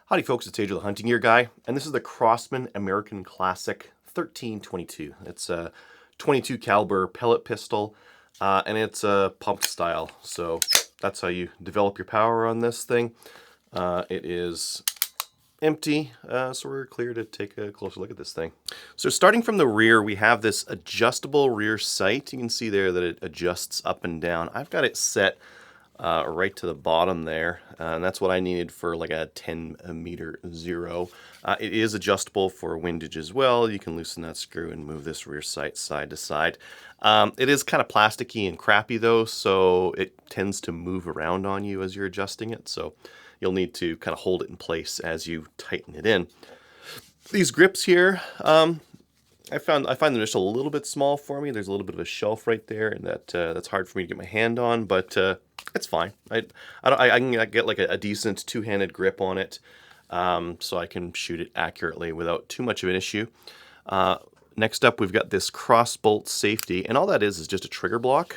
Howdy folks, it's AJ the Hunting Gear Guy, and this is the Crossman American Classic 1322. It's a 22 caliber pellet pistol, and it's a pumped style, so that's how you develop your power on this thing. It is empty, so we're clear to take a closer look at this thing. So starting from the rear, we have this adjustable rear sight. You can see there that it adjusts up and down. I've got it set right to the bottom there, and that's what I needed for like a 10 meter zero. It is adjustable for windage as well. You can loosen that screw and move this rear sight side to side. It is kind of plasticky and crappy though, so it tends to move around on you as you're adjusting it, so you'll need to kind of hold it in place as you tighten it in. These grips here, I find them just a little bit small for me. There's a little bit of a shelf right there, and that's hard for me to get my hand on, but it's fine. I can get like a decent two-handed grip on it, so I can shoot it accurately without too much of an issue. Next up, we've got this cross bolt safety, and all that is just a trigger block.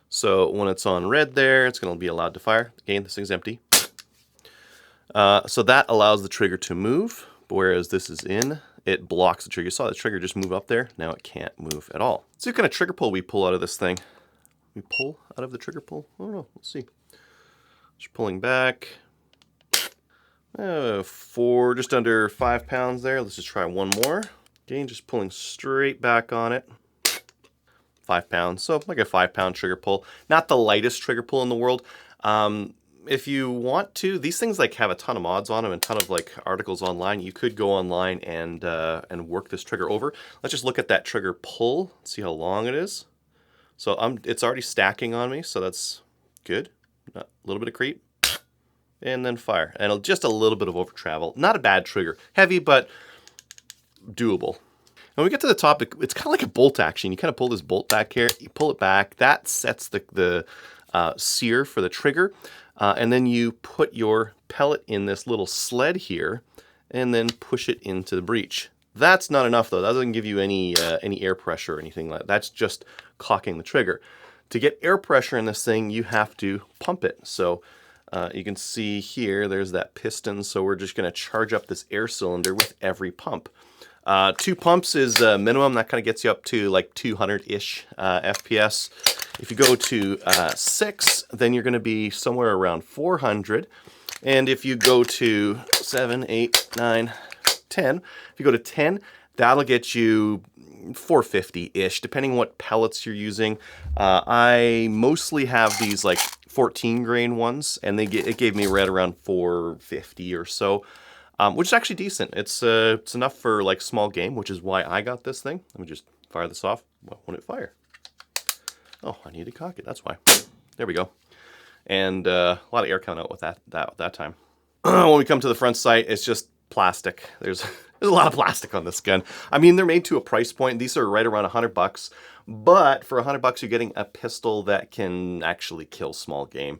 So when it's on red there, it's going to be allowed to fire. Again, this thing's empty. So that allows the trigger to move, whereas this is in. It blocks the trigger. You saw the trigger just move up there. Now it can't move at all. So what kind of trigger pull we pull out of this thing? We pull out of the trigger pull? I don't know. Let's see. Just pulling back. Just under 5 pounds there. Let's just try one more. Again, just pulling straight back on it. 5 pounds. So like a 5-pound trigger pull. Not the lightest trigger pull in the world. If you want to, these things like have a ton of mods on them and a ton of like articles online. You could go online and work this trigger over. Let's just look at that trigger pull, see how long it is. So it's already stacking on me, so that's good. A little bit of creep, and then fire, and just a little bit of over travel. Not a bad trigger, heavy but doable. When we get to the top, it's kind of like a bolt action. You kind of pull this bolt back here, you pull it back. That sets the sear for the trigger. And then you put your pellet in this little sled here and then push it into the breech. That's not enough though. That doesn't give you any air pressure or anything like that. That's just cocking the trigger. To get air pressure in this thing, you have to pump it. So you can see here, there's that piston. So we're just going to charge up this air cylinder with every pump. 2 pumps is minimum. That kind of gets you up to like 200-ish FPS. If you go to 6, then you're going to be somewhere around 400. And if you go to 7, 8, 9, 10, if you go to 10, that'll get you 450-ish, depending what pellets you're using. I mostly have these like 14 grain ones, and it gave me right around 450 or so. Which is actually decent. It's enough for like small game, which is why I got this thing. Let me just fire this off. Why won't it fire? Oh, I need to cock it. That's why. There we go. And a lot of air coming out with that time. When we come to the front sight, it's just plastic. There's a lot of plastic on this gun. I mean, they're made to a price point. These are right around $100, but for $100, you're getting a pistol that can actually kill small game.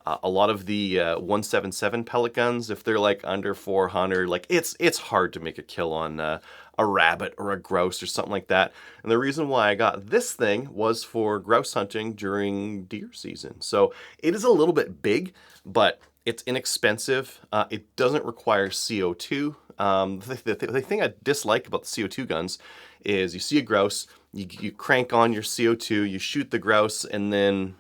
A lot of the 177 pellet guns, if they're like under 400, like it's hard to make a kill on a rabbit or a grouse or something like that. And the reason why I got this thing was for grouse hunting during deer season. So it is a little bit big, but it's inexpensive. It doesn't require CO2. The thing I dislike about the CO2 guns is you see a grouse, you crank on your CO2, you shoot the grouse, and then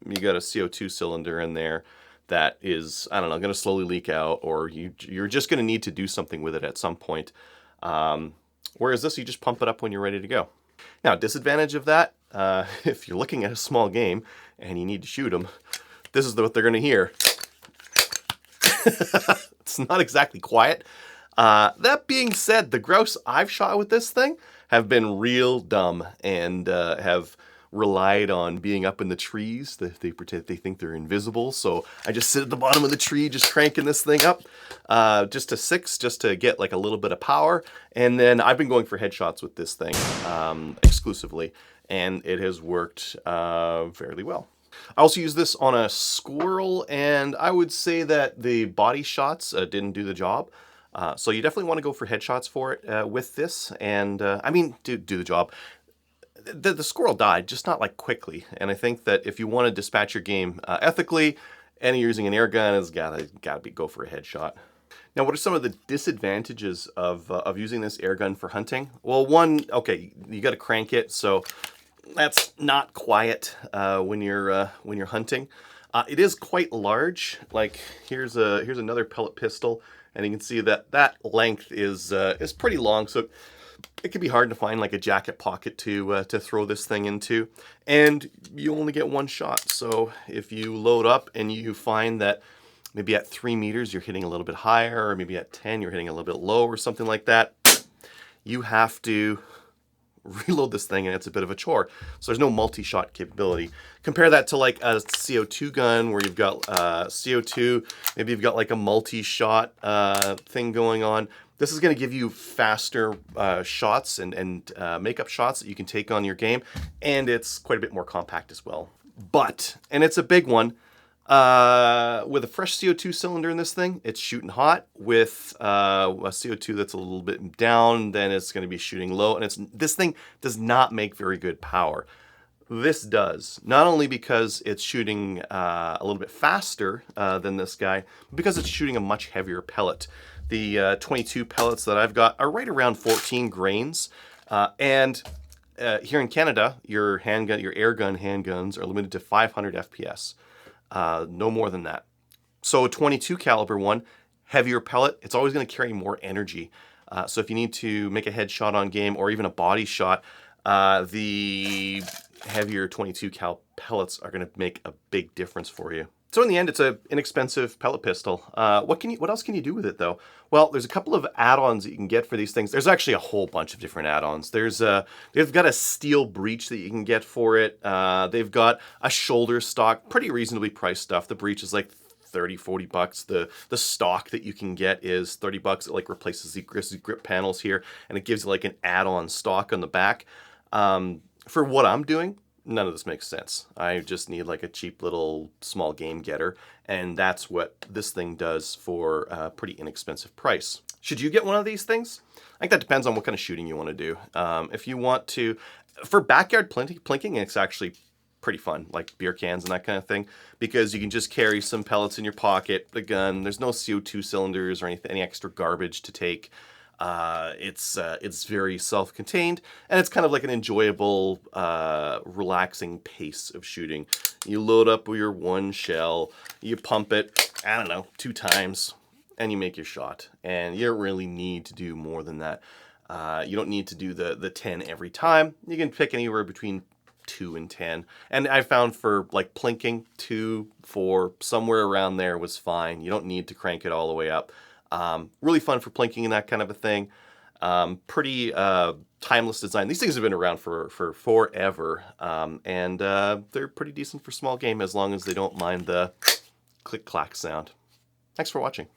you got a CO2 cylinder in there that is, I don't know, going to slowly leak out, or you're just going to need to do something with it at some point. Whereas this, you just pump it up when you're ready to go. Now, disadvantage of that, if you're looking at a small game and you need to shoot them, this is what they're going to hear. It's not exactly quiet. That being said, the grouse I've shot with this thing have been real dumb and have relied on being up in the trees. They think they're invisible, so I just sit at the bottom of the tree just cranking this thing up just to 6, just to get like a little bit of power. And then I've been going for headshots with this thing exclusively, and it has worked fairly well. I also use this on a squirrel, and I would say that the body shots didn't do the job. So you definitely want to go for headshots for it with this, and I mean, do the job. The squirrel died, just not like quickly. And I think that if you want to dispatch your game ethically, and you're using an air gun, it's gotta go for a headshot. Now, what are some of the disadvantages of using this air gun for hunting? Well, one, okay, you got to crank it, so that's not quiet when you're hunting. It is quite large. Like here's another pellet pistol, and you can see that that length is pretty long. So it can be hard to find like a jacket pocket to throw this thing into, and you only get one shot. So if you load up and you find that maybe at 3 meters you're hitting a little bit higher, or maybe at 10 you're hitting a little bit low, or something like that, you have to reload this thing, and it's a bit of a chore. So there's no multi-shot capability. Compare that to like a CO2 gun where you've got CO2, maybe you've got like a multi-shot thing going on. This is going to give you faster shots and makeup shots that you can take on your game, and it's quite a bit more compact as well. But, and it's a big one, with a fresh CO2 cylinder in this thing, it's shooting hot. With a CO2 that's a little bit down, then it's going to be shooting low. And this thing does not make very good power. This does, not only because it's shooting a little bit faster than this guy, but because it's shooting a much heavier pellet. The 22 pellets that I've got are right around 14 grains, and here in Canada, your air gun handguns are limited to 500 FPS. No more than that. So a 22 caliber one, heavier pellet, it's always going to carry more energy. So if you need to make a headshot on game or even a body shot, the heavier 22 cal pellets are going to make a big difference for you. So in the end, it's an inexpensive pellet pistol. What else can you do with it though? Well, there's a couple of add-ons that you can get for these things. There's actually a whole bunch of different add-ons. They've got a steel breech that you can get for it. They've got a shoulder stock, pretty reasonably priced stuff. The breech is like 30, 40 bucks. The stock that you can get is 30 bucks. It like replaces the grip panels here, and it gives you like an add-on stock on the back. For what I'm doing, none of this makes sense. I just need like a cheap little small game getter, and that's what this thing does for a pretty inexpensive price. Should you get one of these things? I think that depends on what kind of shooting you want to do. If you want to, for backyard plinking, it's actually pretty fun, like beer cans and that kind of thing, because you can just carry some pellets in your pocket, the gun, there's no CO2 cylinders or any extra garbage to take. It's very self-contained, and it's kind of like an enjoyable, relaxing pace of shooting. You load up with your one shell, you pump it, I don't know, 2 times, and you make your shot. And you don't really need to do more than that. You don't need to do the 10 every time. You can pick anywhere between 2 and 10. And I found for like plinking, 2, 4, somewhere around there was fine. You don't need to crank it all the way up. Really fun for plinking and that kind of a thing. Pretty timeless design. These things have been around for forever, and they're pretty decent for small game as long as they don't mind the click-clack sound. Thanks for watching.